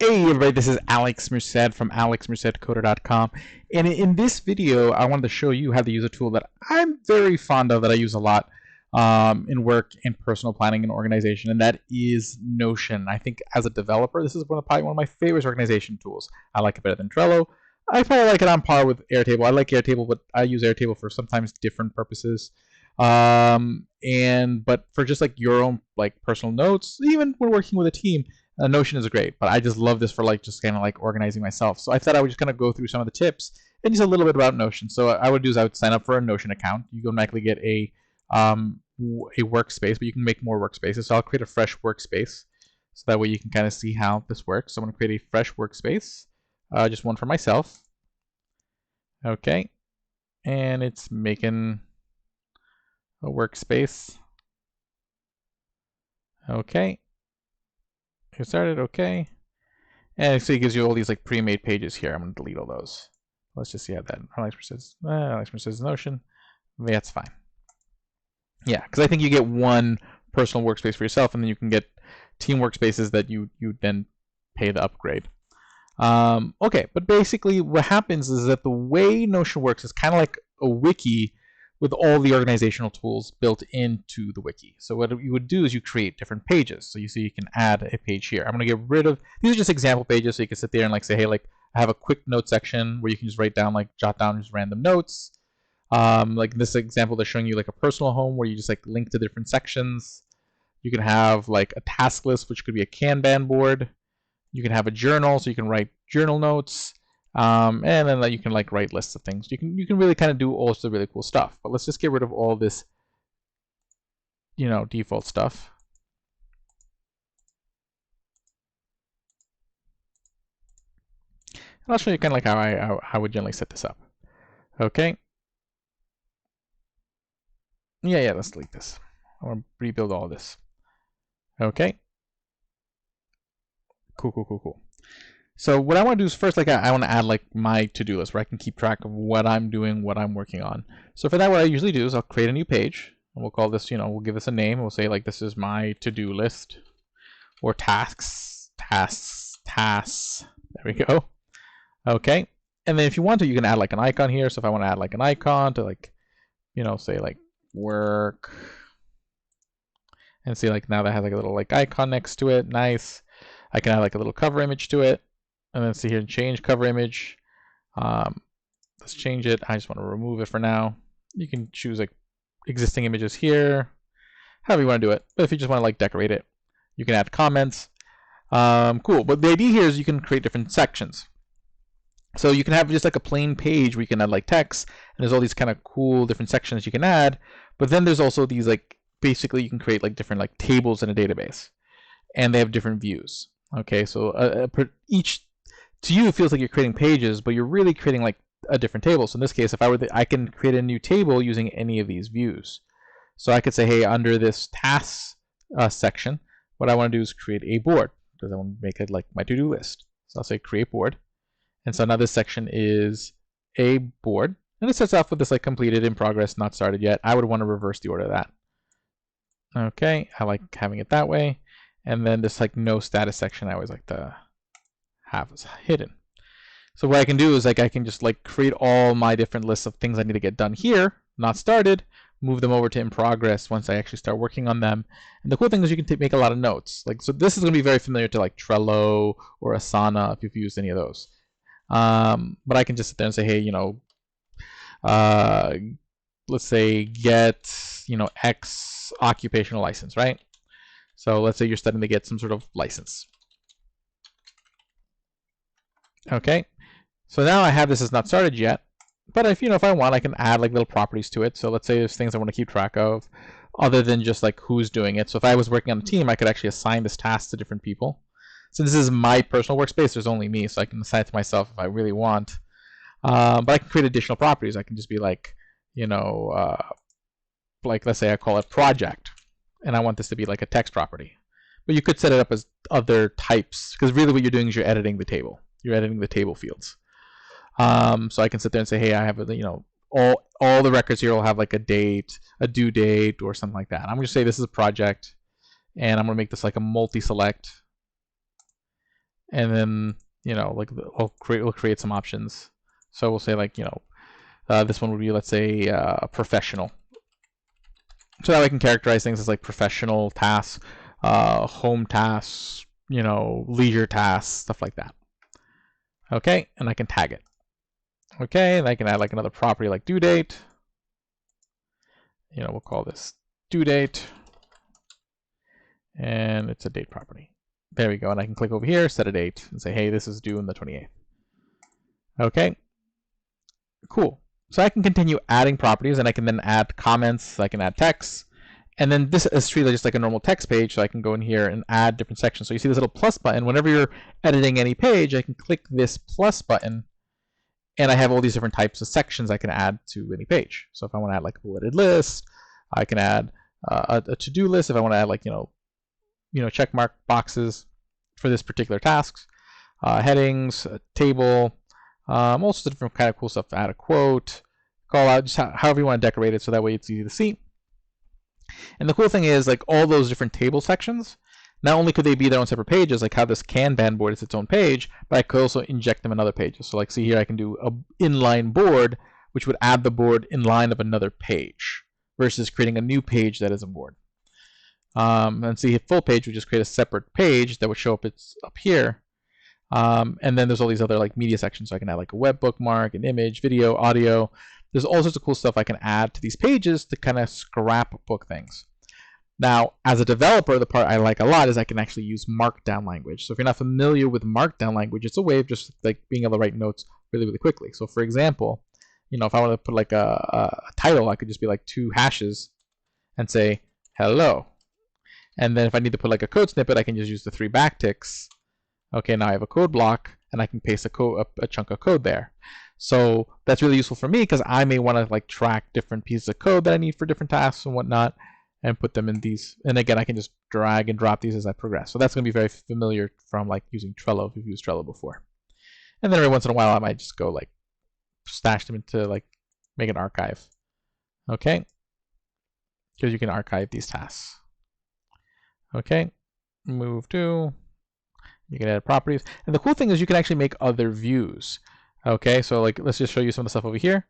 Hey everybody, this is Alex Merced from alexmercedcoder.com, and in this video I wanted to show you how to use a tool that I'm very fond of, that I use a lot in work, in personal planning and organization, and that is Notion. I think as a developer, this is probably one of my favorite organization tools. I like it better than Trello. I probably like it on par with Airtable. I like Airtable, but I use Airtable for sometimes different purposes. But for just like your own like personal notes, even when working with a team, Notion is great, but I just love this for like just kind of like organizing myself. So I thought I would just kind of go through some of the tips and just a little bit about Notion. So what I would do is I would sign up for a Notion account. You automatically get a workspace, but you can make more workspaces. So I'll create a fresh workspace, so that way you can kind of see how this works. So I'm going to create a fresh workspace, just one for myself. Okay, and it's making a workspace. Okay. Get started, okay. And so it gives you all these like pre-made pages here. I'm going to delete all those. Let's just see how that Alex says Notion. That's fine. Yeah, because I think you get one personal workspace for yourself, and then you can get team workspaces that you then pay the upgrade. Okay, but basically what happens is that the way Notion works is kind of like a wiki with all the organizational tools built into the wiki. So what you would do is you create different pages. So you see you can add a page here. I'm going to get rid of, these are just example pages, so you can sit there and like say, hey, like I have a quick note section where you can just write down, like jot down just random notes. Like in this example, they're showing you like a personal home where you just like link to different sections. You can have like a task list, which could be a Kanban board. You can have a journal, so you can write journal notes. And then you can like write lists of things. You can really kind of do all sorts of really cool stuff. But let's just get rid of all this, default stuff. And I'll show you kind of like how I would generally set this up. Okay. Yeah. Let's delete this. I want to rebuild all of this. Okay. Cool. So what I want to do is first, like I want to add like my to-do list where I can keep track of what I'm doing, what I'm working on. So for that, what I usually do is I'll create a new page, and we'll call this, we'll give this a name. We'll say like this is my to-do list, or tasks. There we go. Okay. And then if you want to, you can add like an icon here. So if I want to add like an icon to like, say like work, and see like now that has like a little like icon next to it. Nice. I can add like a little cover image to it. And then see here, change cover image. Let's change it. I just want to remove it for now. You can choose like existing images here, however you want to do it. But if you just want to like decorate it, you can add comments. Cool. But the idea here is you can create different sections. So you can have just like a plain page where you can add like text, and there's all these kind of cool different sections you can add. But then there's also these like, basically you can create like different like tables in a database, and they have different views. Okay, so each, to you it feels like you're creating pages, but you're really creating like a different table. So in this case, if I can create a new table using any of these views. So I could say, hey, under this tasks section, what I want to do is create a board, because I want to make it like my to-do list. So I'll say create board. And so now this section is a board, and it starts off with this like completed, in progress, not started yet. I would want to reverse the order of that. Okay, I like having it that way. And then this like no status section, I always like to have is hidden. So what I can do is like I can just like create all my different lists of things I need to get done here, not started, move them over to in progress once I actually start working on them. And the cool thing is you can make a lot of notes. Like, so this is going to be very familiar to like Trello or Asana if you've used any of those. But I can just sit there and say, hey, let's say get, X occupational license, right? So let's say you're studying to get some sort of license. Okay, so now I have this as not started yet, but if I want, I can add like little properties to it. So let's say there's things I want to keep track of other than just like who's doing it. So if I was working on a team, I could actually assign this task to different people. So this is my personal workspace, there's only me, so I can assign it to myself if I really want. But I can create additional properties. I can just be like, like let's say I call it project, and I want this to be like a text property. But you could set it up as other types, because really what you're doing is you're editing the table. You're editing the table fields. So I can sit there and say, hey, I have all the records here will have like a date, a due date, or something like that. I'm going to say this is a project, and I'm going to make this like a multi-select. and then like we'll create some options. So we'll say like this one would be, let's say, professional. So that I can characterize things as like professional tasks, home tasks, leisure tasks, stuff like that. Okay, and I can tag it. Okay, and I can add like another property like due date. We'll call this due date, and it's a date property. There we go, and I can click over here, set a date, and say, hey, this is due on the 28th. Okay, cool. So I can continue adding properties, and I can then add comments, I can add text, and then this is treated just like a normal text page, so I can go in here and add different sections. So you see this little plus button. Whenever you're editing any page, I can click this plus button, and I have all these different types of sections I can add to any page. So if I want to add like a bulleted list, I can add a to-do list. If I want to add like check mark boxes for this particular tasks, headings, a table, all sorts of different kind of cool stuff. Add a quote, call out, just however you want to decorate it, so that way it's easy to see. And the cool thing is, like, all those different table sections, not only could they be their own separate pages, like how this Kanban board is its own page, but I could also inject them in other pages. So like, see here, I can do an inline board, which would add the board in line of another page, versus creating a new page that is a board. And see, full page would just create a separate page that would show up up here. And then there's all these other like media sections, so I can add like a web bookmark, an image, video, audio. There's all sorts of cool stuff I can add to these pages to kind of scrapbook things. Now, as a developer, the part I like a lot is I can actually use Markdown language. So if you're not familiar with Markdown language, it's a way of just like being able to write notes really, really quickly. So for example, if I want to put like a title, I could just be like 2 hashes and say hello. And then if I need to put like a code snippet, I can just use the 3 backticks. Okay, now I have a code block, and I can paste a chunk of code there. So that's really useful for me because I may want to like track different pieces of code that I need for different tasks and whatnot, and put them in these. And again, I can just drag and drop these as I progress. So that's going to be very familiar from like using Trello if you've used Trello before. And then every once in a while, I might just go like stash them into like make an archive. Okay, because you can archive these tasks. Okay, move to. You can add properties. And the cool thing is you can actually make other views. Okay, so like let's just show you some of the stuff over here.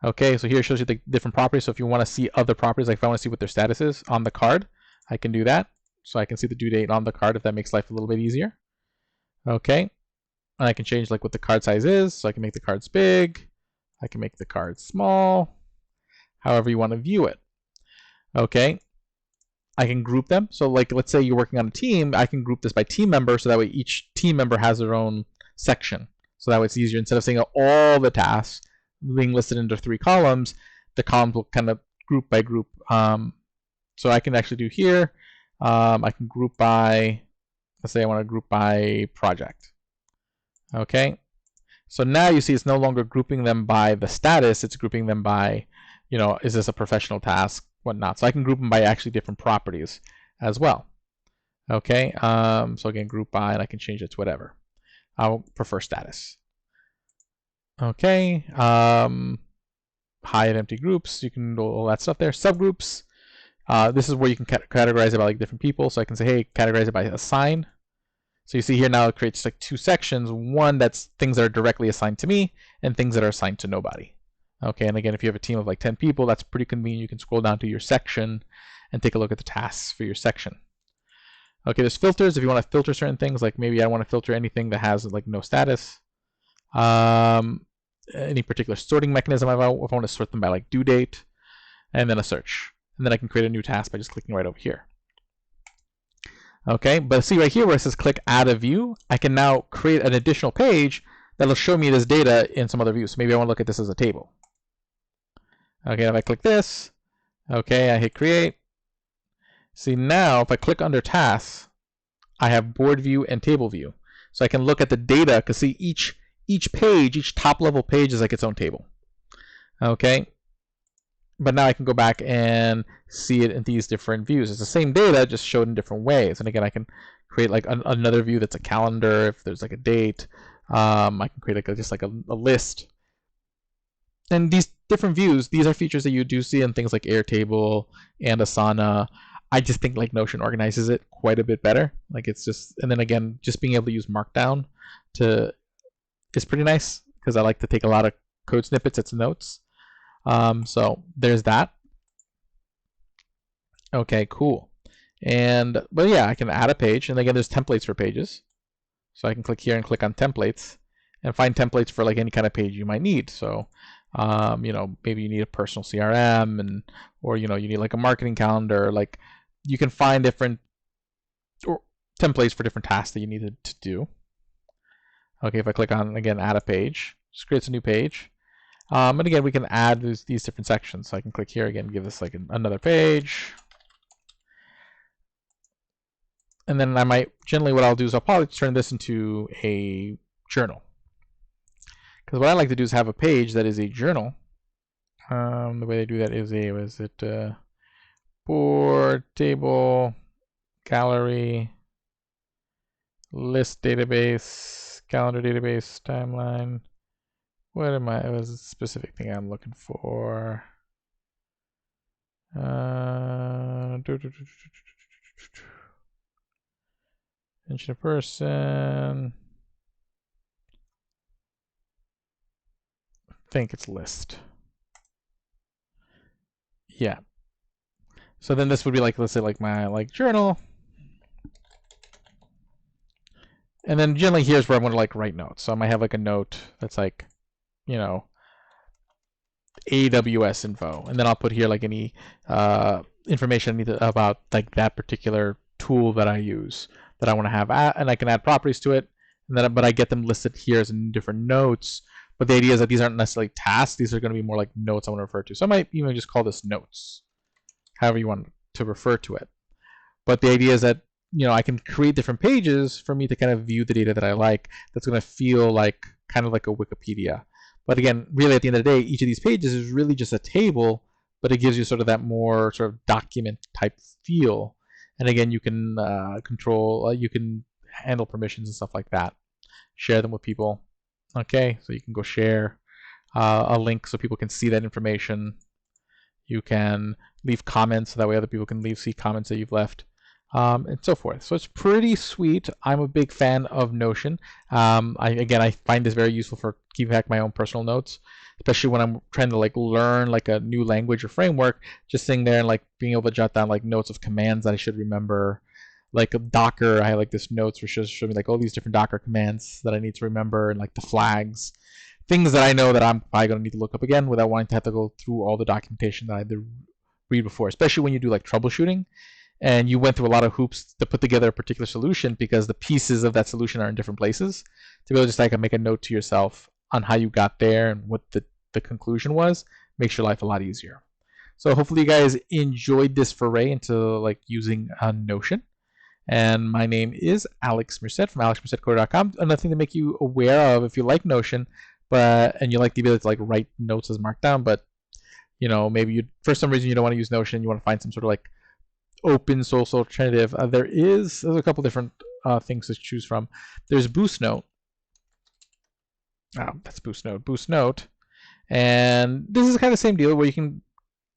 Okay, so here it shows you the different properties. So if you want to see other properties, like if I want to see what their status is on the card, I can do that. So I can see the due date on the card if that makes life a little bit easier. Okay, and I can change like what the card size is. So I can make the cards big. I can make the cards small. However you want to view it. Okay. I can group them. So like, let's say you're working on a team, I can group this by team member, so that way each team member has their own section. So that way it's easier. Instead of seeing all the tasks being listed into 3 columns, the columns will kind of group by group. So I can actually do here, I can group by, let's say I want to group by project. Okay. So now you see it's no longer grouping them by the status, it's grouping them by, is this a professional task? Whatnot. So I can group them by actually different properties as well. Okay, so again, group by, and I can change it to whatever. I'll prefer status. Okay, hide empty groups. You can do all that stuff there. Subgroups. This is where you can categorize it by like different people. So I can say, hey, categorize it by assign. So you see here now it creates like 2 sections. One that's things that are directly assigned to me, and things that are assigned to nobody. Okay, and again, if you have a team of like 10 people, that's pretty convenient. You can scroll down to your section and take a look at the tasks for your section. Okay, there's filters. If you want to filter certain things, like maybe I want to filter anything that has like no status. Any particular sorting mechanism, if I want to sort them by like due date, and then a search. And then I can create a new task by just clicking right over here. Okay, but see right here where it says click add a view, I can now create an additional page that'll show me this data in some other view. So maybe I want to look at this as a table. Okay, if I click this, okay, I hit create. See now, if I click under tasks, I have board view and table view. So I can look at the data, because see each page, each top level page is like its own table. Okay, but now I can go back and see it in these different views. It's the same data, just showed in different ways. And again, I can create like another view that's a calendar, if there's like a date. I can create like just like a list. And these different views, these are features that you do see in things like Airtable and Asana. I just think like Notion organizes it quite a bit better. Like it's just, and then again, just being able to use Markdown to is pretty nice because I like to take a lot of code snippets as notes. So there's that. Okay, cool. And but yeah, I can add a page, and again, there's templates for pages. So I can click here and click on templates and find templates for like any kind of page you might need. So, you know, maybe you need a personal CRM, and or you know, you need like a marketing calendar. Like you can find different templates for different tasks that you need to do. Okay, if I click on again, add a page, just creates a new page. And again, we can add these different sections. So I can click here again, give this like another page. And then I might, generally what I'll do is I'll probably turn this into a journal. Because what I like to do is have a page that is a journal. The way they do that is board, table, gallery, list database, calendar database, timeline. What am I, it was a specific thing I'm looking for. Mention a person. I think it's list. Yeah. So then this would be like, let's say like my like journal. And then generally here's where I'm going to like write notes. So I might have like a note that's like, you know, AWS info. And then I'll put here like any information I need about like that particular tool that I use that I want to have, and I can add properties to it. And then, but I get them listed here as in different notes. But the idea is that these aren't necessarily tasks. These are going to be more like notes I want to refer to. So I might even just call this notes, however you want to refer to it. But the idea is that, you know, I can create different pages for me to kind of view the data that I like. That's going to feel like kind of like a Wikipedia. But again, really at the end of the day, each of these pages is really just a table, but it gives you sort of that more sort of document type feel. And again, you can control, you can handle permissions and stuff like that. Share them with people. Okay, so you can go share a link so people can see that information. You can leave comments so that way other people can see comments that you've left. And so forth. So it's pretty sweet. I'm a big fan of Notion. I find this very useful for keeping back my own personal notes, especially when I'm trying to like learn like a new language or framework. Just sitting there and like being able to jot down like notes of commands that I should remember. Like a Docker, I have like this notes which shows me like all these different Docker commands that I need to remember, and like the flags, things that I know that I'm probably going to need to look up again without wanting to have to go through all the documentation that I had to read before, especially when you do like troubleshooting. And you went through a lot of hoops to put together a particular solution because the pieces of that solution are in different places. To be able to just like make a note to yourself on how you got there and what the conclusion was makes your life a lot easier. So hopefully you guys enjoyed this foray into like using Notion. And my name is Alex Merced from alexmercedcoder.com. Another thing to make you aware of if you like Notion, and you like the ability to like write notes as Markdown, but you know maybe you for some reason you don't want to use Notion, you want to find some sort of like open source alternative. There's a couple different things to choose from. There's BoostNote. Oh, that's BoostNote. BoostNote, and this is kind of the same deal where you can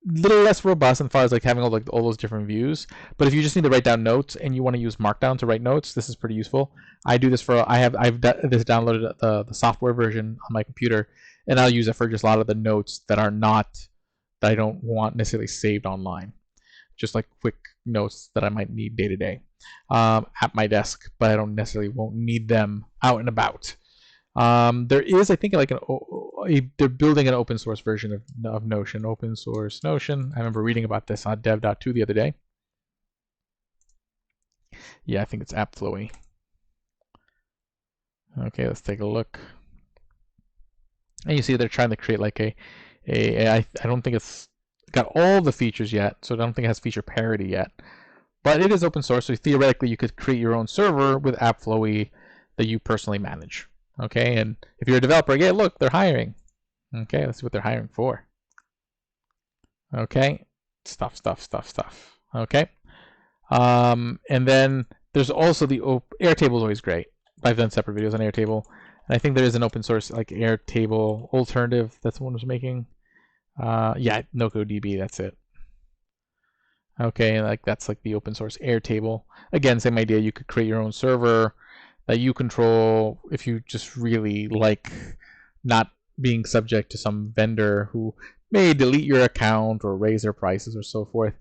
little less robust as far as like having all those different views. But if you just need to write down notes and you want to use Markdown to write notes, this is pretty useful. I do this for I've this downloaded the software version on my computer, and I'll use it for just a lot of the notes that I don't want necessarily saved online. Just like quick notes that I might need day to day at my desk, but I don't necessarily won't need them out and about. There is, I think, like they're building an open source version of Notion, open source Notion. I remember reading about this on dev.to the other day. Yeah, I think it's AppFlowy. Okay, let's take a look. And you see they're trying to create like I don't think it's got all the features yet, so I don't think it has feature parity yet. But it is open source, so theoretically you could create your own server with AppFlowy that you personally manage. Okay, and if you're a developer, yeah, look, they're hiring. Okay, let's see what they're hiring for. Okay, stuff. Okay, and then there's also the Airtable is always great. I've done separate videos on Airtable, and I think there is an open source like Airtable alternative that someone was making. Yeah, NoCoDB, that's it. Okay, like that's like the open source Airtable. Again, same idea. You could create your own server that you control if you just really like not being subject to some vendor who may delete your account or raise their prices or so forth.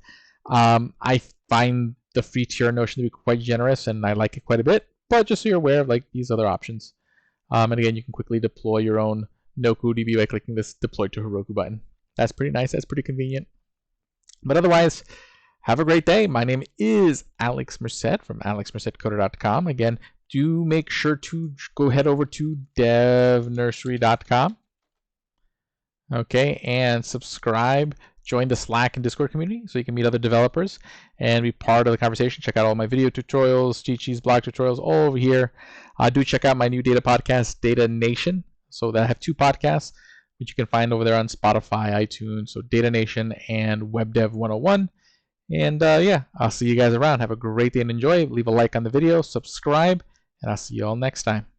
I find the free tier Notion to be quite generous, and I like it quite a bit. But just so you're aware of like these other options. And again, you can quickly deploy your own NoCoDB by clicking this Deploy to Heroku button. That's pretty nice. That's pretty convenient. But otherwise, have a great day. My name is Alex Merced from alexmercedcoder.com. Again, do make sure to go head over to devnursery.com. Okay, and subscribe. Join the Slack and Discord community so you can meet other developers and be part of the conversation. Check out all my video tutorials, cheat sheets, blog tutorials, all over here. Do check out my new data podcast, Data Nation. So that I have 2 podcasts, which you can find over there on Spotify, iTunes. So Data Nation and Web Dev 101. And yeah, I'll see you guys around. Have a great day and enjoy. Leave a like on the video, subscribe, and I'll see you all next time.